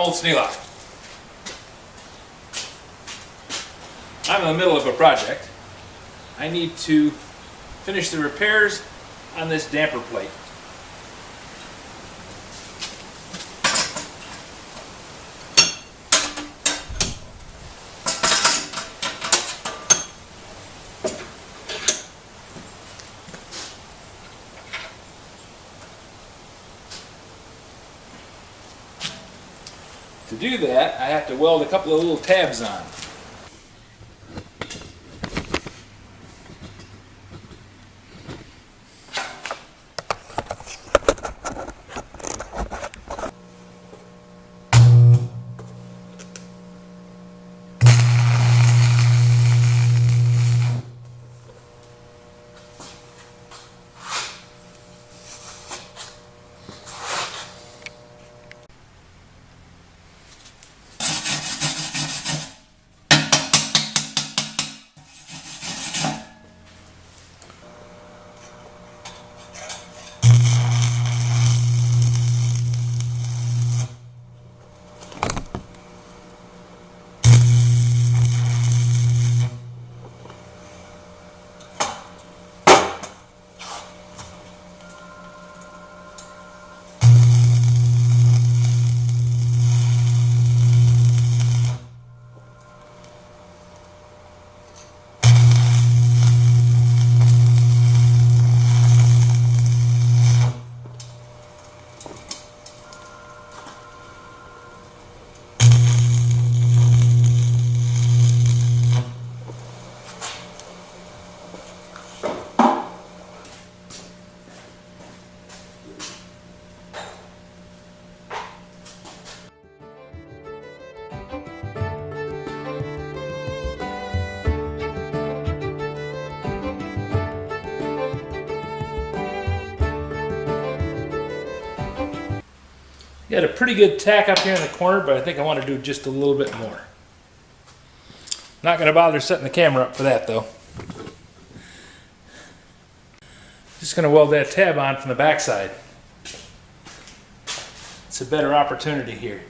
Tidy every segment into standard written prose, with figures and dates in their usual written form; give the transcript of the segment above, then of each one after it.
old Sneelock. I'm in the middle of a project. I need to finish the repairs on this damper plate. To do that, I have to weld a couple of little tabs on. Got a pretty good tack up here in the corner, but I think I want to do just a little bit more. Not going to bother setting the camera up for that though. Just going to weld that tab on from the backside. It's a better opportunity here.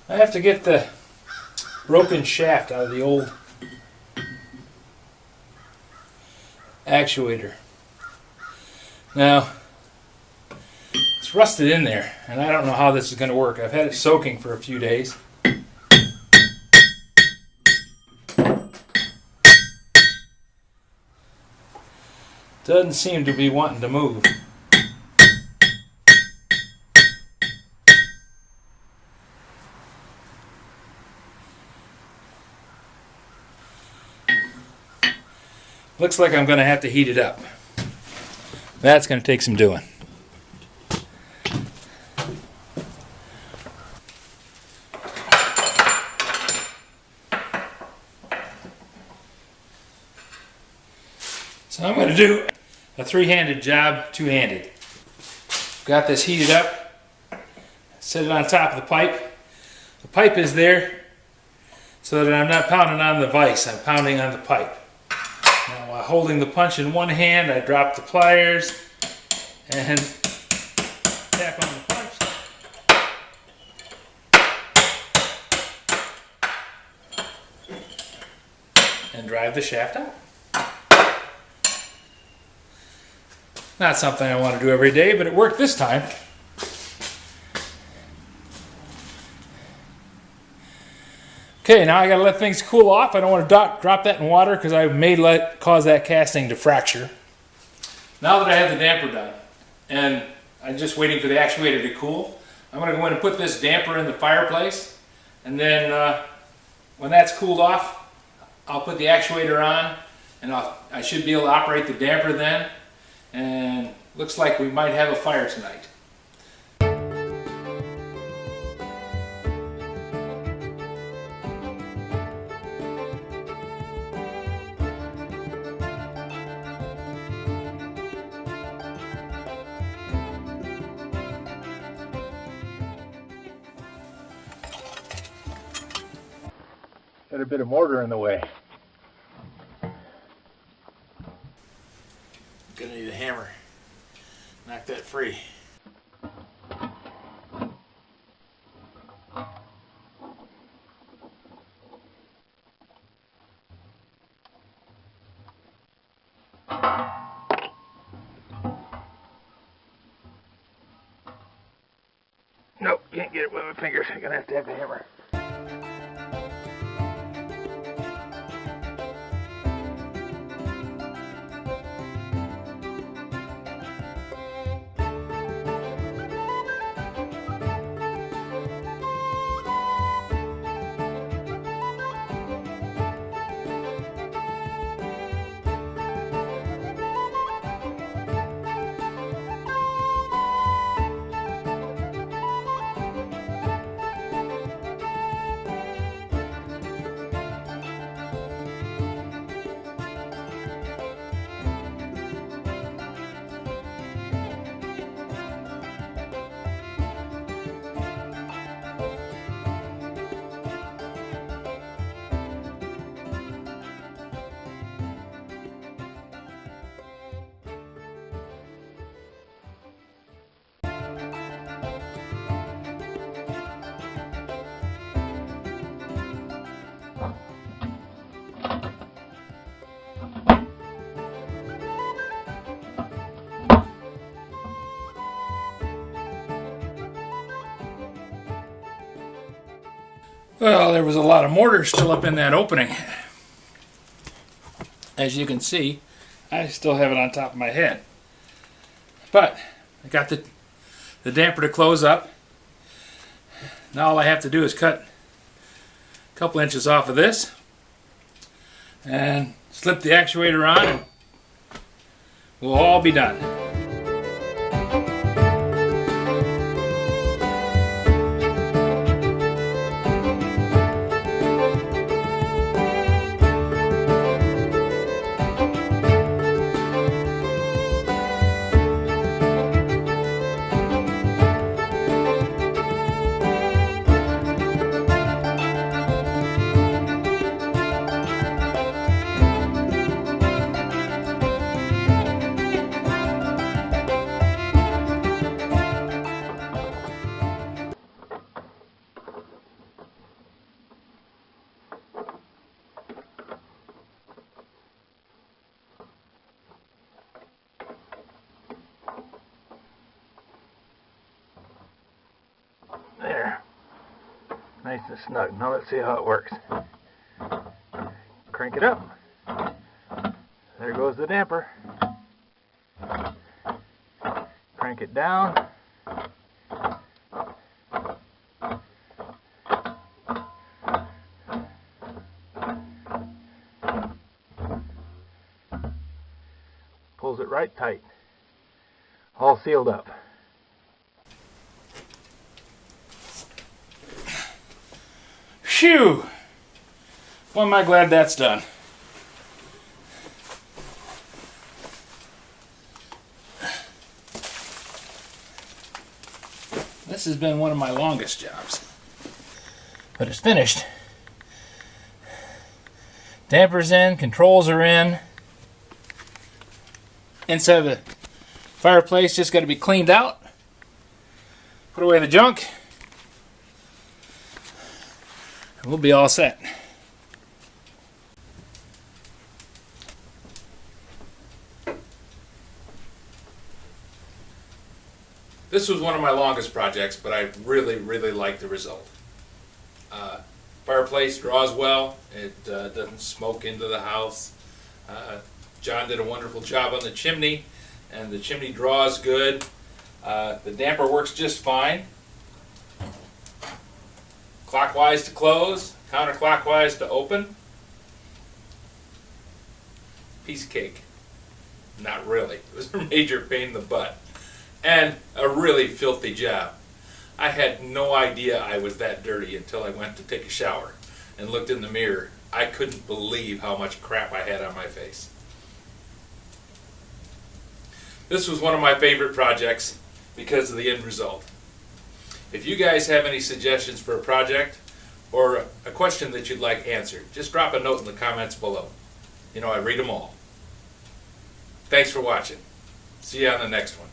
I have to get the broken shaft out of the old actuator. Now, it's rusted in there, and I don't know how this is going to work. I've had it soaking for a few days. Doesn't seem to be wanting to move. Looks like I'm going to have to heat it up. That's going to take some doing. So I'm going to do a three-handed job, two-handed. Got this heated up, set it on top of the pipe. The pipe is there so that I'm not pounding on the vise, I'm pounding on the pipe. Now while holding the punch in one hand, I drop the pliers and tap on the punch. And drive the shaft out. Not something I want to do every day, but it worked this time. Okay, now I gotta let things cool off. I don't want to drop that in water because I may cause that casting to fracture. Now that I have the damper done, and I'm just waiting for the actuator to cool, I'm gonna go in and put this damper in the fireplace, and then when that's cooled off, I'll put the actuator on, and I should be able to operate the damper then, and looks like we might have a fire tonight. Got a bit of mortar in the way. Gonna need a hammer. Knock that free. Nope, can't get it with my fingers. I'm gonna have to have a hammer. Well, there was a lot of mortar still up in that opening. As you can see, I still have it on top of my head. But I got the damper to close up. Now all I have to do is cut a couple inches off of this and slip the actuator on, and we'll all be done. There. Nice and snug. Now let's see how it works. Crank it up. There goes the damper. Crank it down. Pulls it right tight. All sealed up. Phew! Well, am I glad that's done. This has been one of my longest jobs. but it's finished. Dampers in, controls are in. Inside of the fireplace just got to be cleaned out. Put away the junk. And we'll be all set. This was one of my longest projects, but I really, really like the result. Fireplace draws well. It doesn't smoke into the house. John did a wonderful job on the chimney, and the chimney draws good. The damper works just fine. Clockwise to close, counterclockwise to open. Piece of cake. Not really. It was a major pain in the butt. And a really filthy job. I had no idea I was that dirty until I went to take a shower and looked in the mirror. I couldn't believe how much crap I had on my face. This was one of my favorite projects because of the end result. If you guys have any suggestions for a project or a question that you'd like answered, just drop a note in the comments below. You know, I read them all. Thanks for watching. See you on the next one.